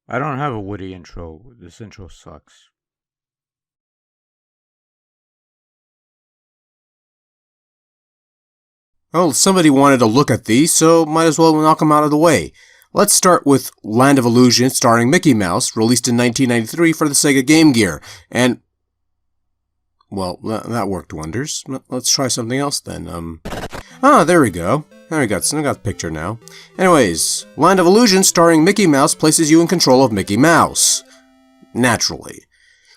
I don't have a witty intro. This intro sucks. Well, somebody wanted to look at these, so might as well knock them out of the way. Let's start with Land of Illusion starring Mickey Mouse, released in 1993 for the Sega Game Gear. And, well, that worked wonders. Let's try something else then. There we go. There we got the picture now. Anyways, Land of Illusion starring Mickey Mouse places you in control of Mickey Mouse. Naturally.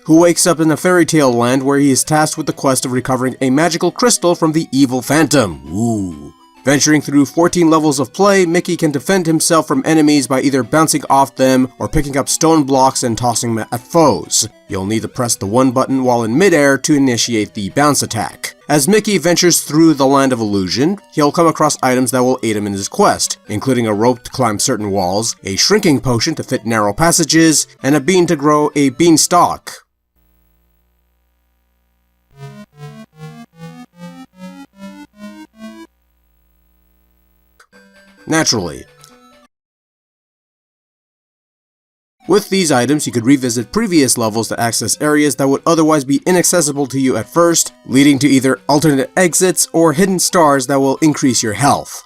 Who wakes up in a fairy tale land where he is tasked with the quest of recovering a magical crystal from the evil phantom. Ooh. Venturing through 14 levels of play, Mickey can defend himself from enemies by either bouncing off them or picking up stone blocks and tossing them at foes. You'll need to press the 1 button while in midair to initiate the bounce attack. As Mickey ventures through the Land of Illusion, he'll come across items that will aid him in his quest, including a rope to climb certain walls, a shrinking potion to fit narrow passages, and a bean to grow a beanstalk. Naturally. With these items, you could revisit previous levels to access areas that would otherwise be inaccessible to you at first, leading to either alternate exits or hidden stars that will increase your health.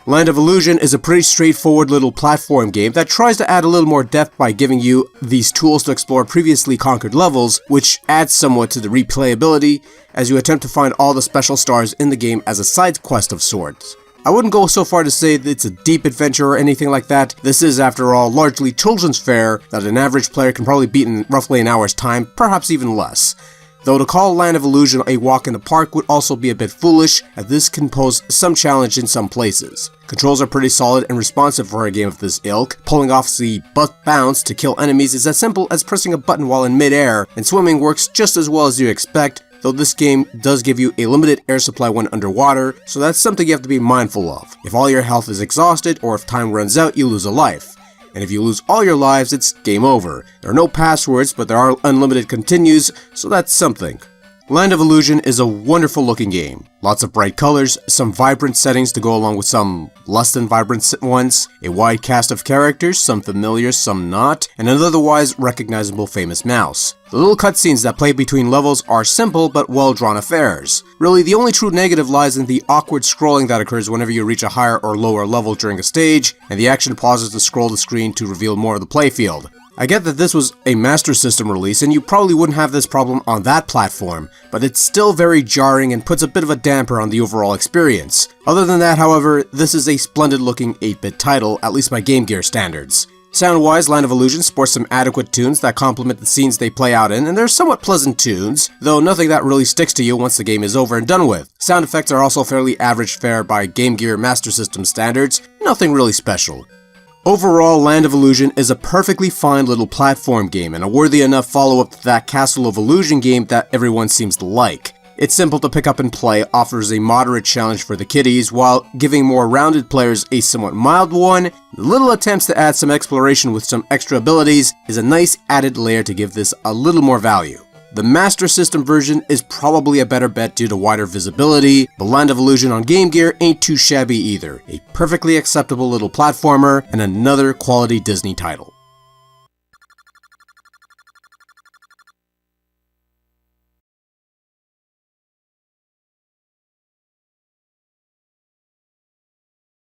Land of Illusion is a pretty straightforward little platform game that tries to add a little more depth by giving you these tools to explore previously conquered levels, which adds somewhat to the replayability as you attempt to find all the special stars in the game as a side quest of sorts. I wouldn't go so far to say that it's a deep adventure or anything like that. This is, after all, largely children's fare that an average player can probably beat in roughly an hour's time, perhaps even less. Though to call Land of Illusion a walk in the park would also be a bit foolish, as this can pose some challenge in some places. Controls are pretty solid and responsive for a game of this ilk. Pulling off the butt bounce to kill enemies is as simple as pressing a button while in midair, and swimming works just as well as you expect, though this game does give you a limited air supply when underwater, so that's something you have to be mindful of. If all your health is exhausted, or if time runs out, you lose a life. And if you lose all your lives, it's game over. There are no passwords, but there are unlimited continues, so that's something. Land of Illusion is a wonderful looking game. Lots of bright colors, some vibrant settings to go along with some less than vibrant ones, a wide cast of characters, some familiar, some not, and an otherwise recognizable famous mouse. The little cutscenes that play between levels are simple but well-drawn affairs. Really, the only true negative lies in the awkward scrolling that occurs whenever you reach a higher or lower level during a stage, and the action pauses to scroll the screen to reveal more of the playfield. I get that this was a Master System release and you probably wouldn't have this problem on that platform, but it's still very jarring and puts a bit of a damper on the overall experience. Other than that, however, this is a splendid looking 8-bit title, at least by Game Gear standards. Sound-wise, Land of Illusion sports some adequate tunes that complement the scenes they play out in, and they're somewhat pleasant tunes, though nothing that really sticks to you once the game is over and done with. Sound effects are also fairly average fare by Game Gear Master System standards, nothing really special. Overall, Land of Illusion is a perfectly fine little platform game and a worthy enough follow-up to that Castle of Illusion game that everyone seems to like. It's simple to pick up and play, offers a moderate challenge for the kiddies, while giving more rounded players a somewhat mild one. The little attempts to add some exploration with some extra abilities is a nice added layer to give this a little more value. The Master System version is probably a better bet due to wider visibility, but Land of Illusion on Game Gear ain't too shabby either. A perfectly acceptable little platformer and another quality Disney title.